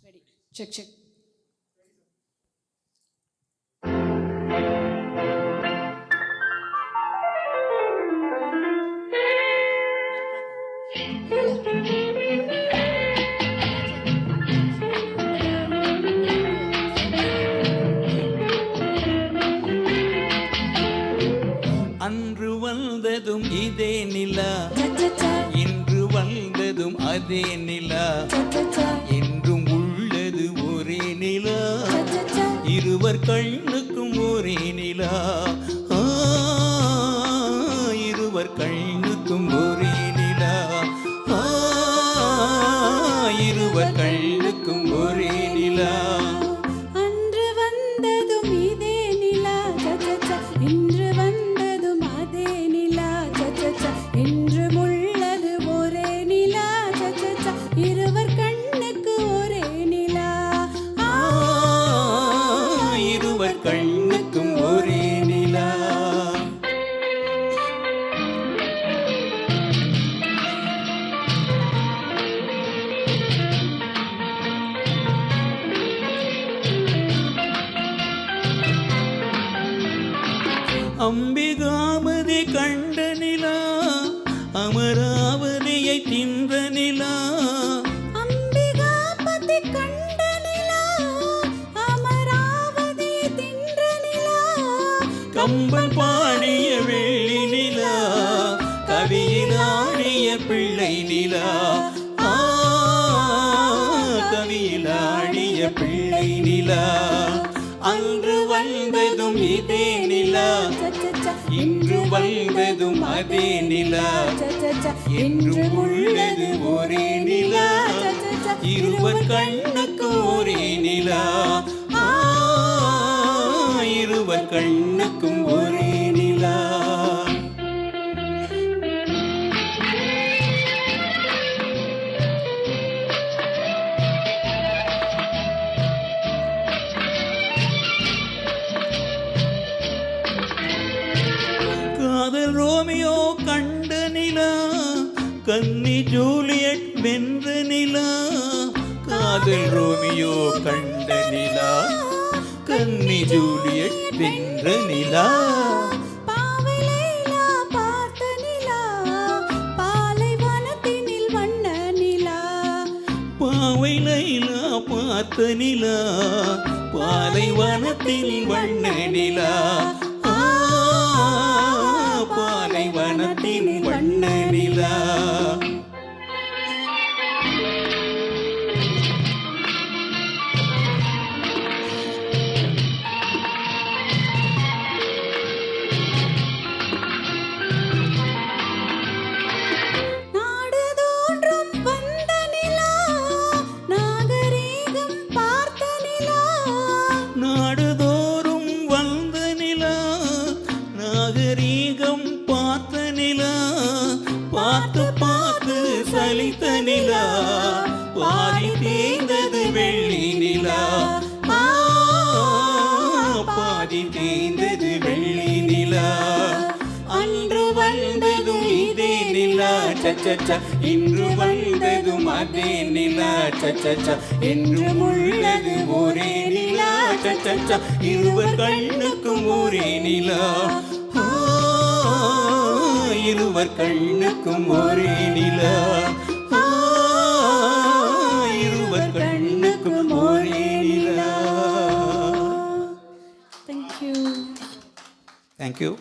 Ready. Check, check. அன்று வந்ததும் இதே நிலா, இன்று வந்ததும் அதே நிலா, என்றும் உள்ளது ஒரே நிலா, இருவர் கண்ணுக்கும் ஒரே நிலா, இருவர் கண்ணுக்கும் ஒரே நிலா, இருவர் கண்ணுக்கும் ஒரே நிலா. இருவர் கண்ணுக்கு ஒரே நிலா, இருவர் கண்ணுக்கும் ஒரே நிலா. அம்பிகாமதி கண்ட நிலா, அமராவதியை தின்ற நிலா, அம்பிகாபதி கண்ட நிலா, அமராவதியை தின்ற நிலா, கம்பன் பாடிய வெள்ளி நிலா, கவியில் ஆடிய பிள்ளை நிலா, கவியில் ஆடிய பிள்ளை நிலா. அன்று வந்ததும் இதே நிலா, இன்று வந்ததும் அதே நிலா, என்றும் உள்ளது ஒரே நிலா, இருவர் கண்ணுக்கு ஒரே நிலா, இருவர் கண்ணுக்கும் ஒரே நிலா. காதல் ரோமியோ கண்ட நிலா, கன்னி ஜூலியட் வென்ற நிலா, காதல் ரோமியோ கண்ட நிலா, கன்னி ஜூலியட் வென்ற நிலா, பாவை லைலா பார்த்த நிலா, பாலைவனத்தினில் வண்ண நிலா, பாவை லைலா பார்த்த நிலா, பாலைவனத்தில் வண்ண நிலா, பாலைவனத்தின் வண்ண நிலா. நாடு தோன்றும் வந்த நிலா, நாகரீகம் பார்த்த நிலா, நாடுதோறும் வந்த நிலா, நாகரீகம் பார்த்த நிலா, பார்த்து பார்த்து சலித்த நிலா, பாதி தேய்ந்தது வெள்ளி நிலா, பாதி தேய்ந்தது வெள்ளி நிலா. அன்று வந்ததும் இதே நிலா, சச்சச்ச, இன்று வந்ததும் அதே நிலா, சச்சச்ச, என்றும் உள்ளது ஒரே நிலா, சச்சச்ச, இருவர் கண்ணுக்கும் ஒரே நிலா, இருவர் கண்ணுக்கும் ஒரே நிலா, இருவர் கண்ணுக்கும் ஒரே நிலா. Thank you. Thank you.